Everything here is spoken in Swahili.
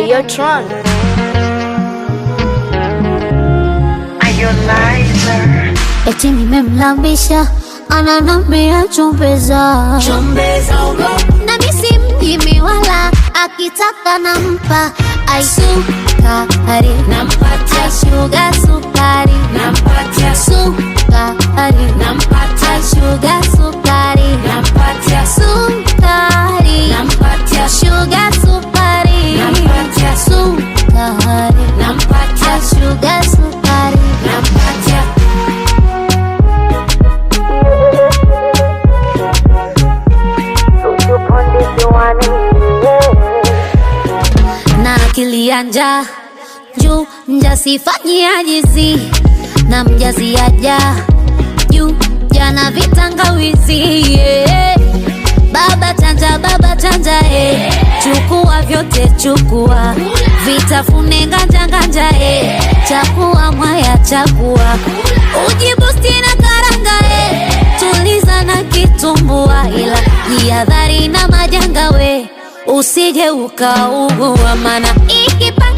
Hey, Tron. Eti nimemlambisha ananambia chumbeza na misi mjimi wala akitaka nampa aisukari nampatia sugar sukari nampatia sukari nampatia sugar sukari nampatia sukari nampatia sugar sukari nampatia sukari nampatia sugar sukari nampatia na akili ya njaa juu mjasifanyi ajizi na mjazi aja juu jana vitangawizi baba chanja chukua vyote chukua vitafune nganja chakua mwaya chakua ujibusti na karanga tuliza na kitumbua ila jihadhari na majanga usije ukaugua mana ikipaka